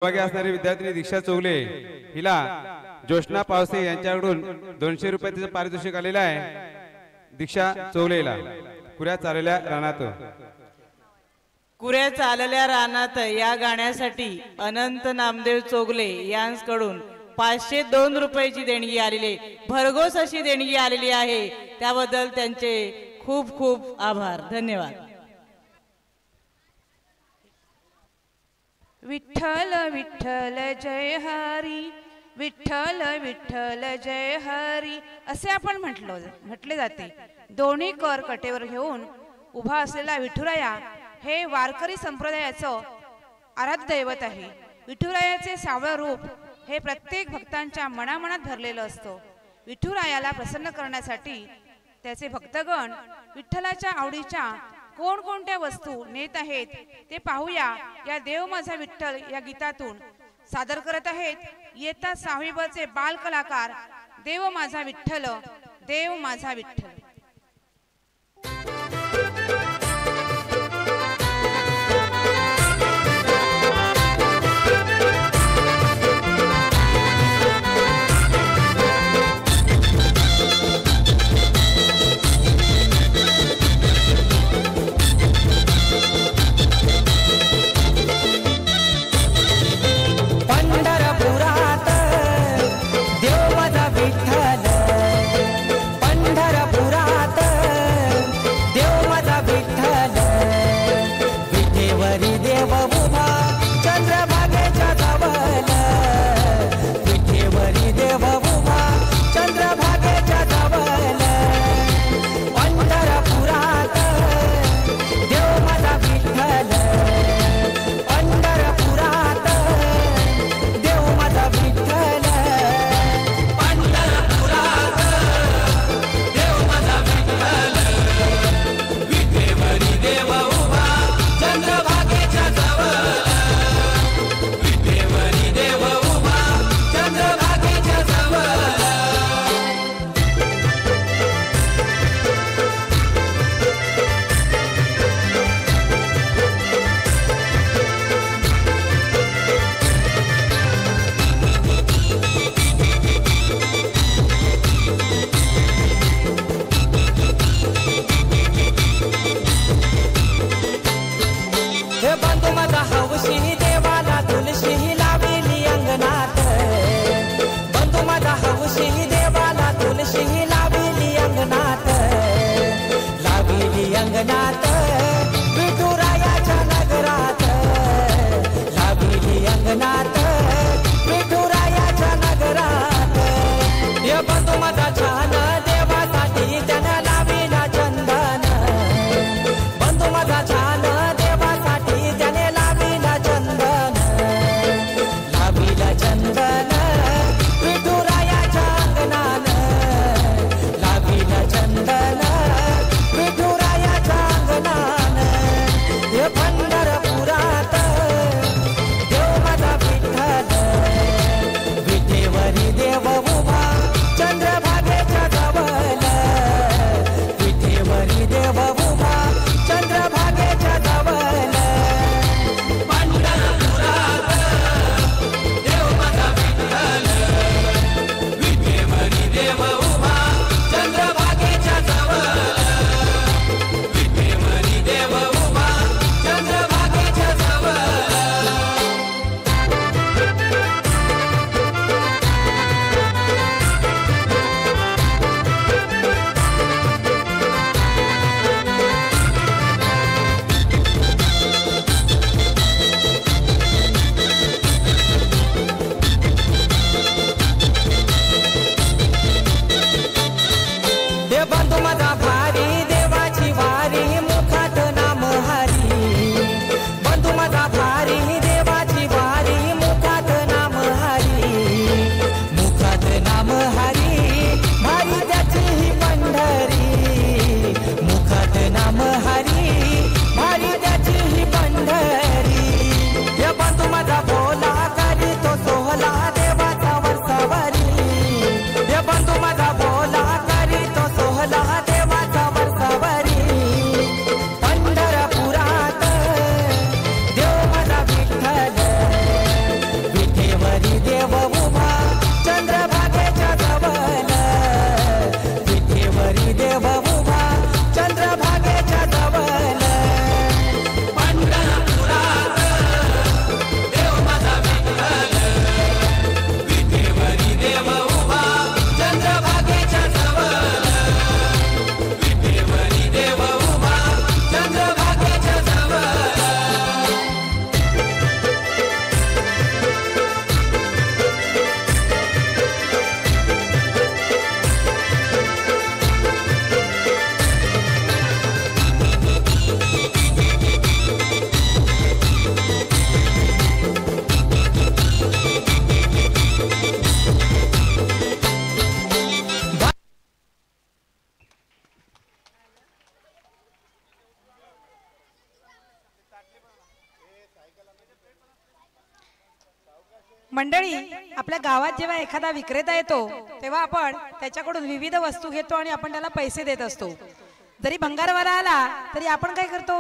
सहभागी असणारी विद्यार्थी दीक्षा चौगले हिला जोशना पावसे यांच्याकडून 200 रुपयाचे पारितोषिक आलेले आहे। दीक्षा चौगलेला कुऱ्या चाललेल्या रानात कुऱ्या चाललेल्या रानात या गाण्यासाठी अनंत नामदेव चौगले यांकडून 502 रुपयाची देणगी आलेली भरघोस अशी देणगी आलेली आहे। त्याबद्दल त्यांचे खूप खूप आभार, धन्यवाद। विठ्ठल विठ्ठल जय हरी, विठ्ठल विठ्ठल जय हरी असे आपण म्हटले जाते। दोन्ही कर कटेवर घेऊन उभा असलेला विठुराया हे वारकरी संप्रदायाचं आराध्य दैवत आहे। विठुरायाचे सावळ रूप हे प्रत्येक भक्तांच्या मनामनात भरलेलं असतं। विठुरायाला प्रसन्न करण्यासाठी त्याचे भक्तगण विठ्ठलाच्या आवडीच्या कोणकोणत्या वस्तू नेत आहेत ते पाहूया। या देव माझा विठ्ठल या गीतातून सादर करत आहेत इयत्ता 6वी ब चे बाल कलाकार देव माझा विठ्ठल, देव माझा विठ्ठल। पंढरपुरात मंडळी, आपल्या गावात जेव्हा एखादा विक्रेता येतो तेव्हा आपण त्याच्याकडून विविध वस्तू घेतो आणि आपण त्याला पैसे देत असतो. जरी भंगारवाला आला तरी आपण काय करतो?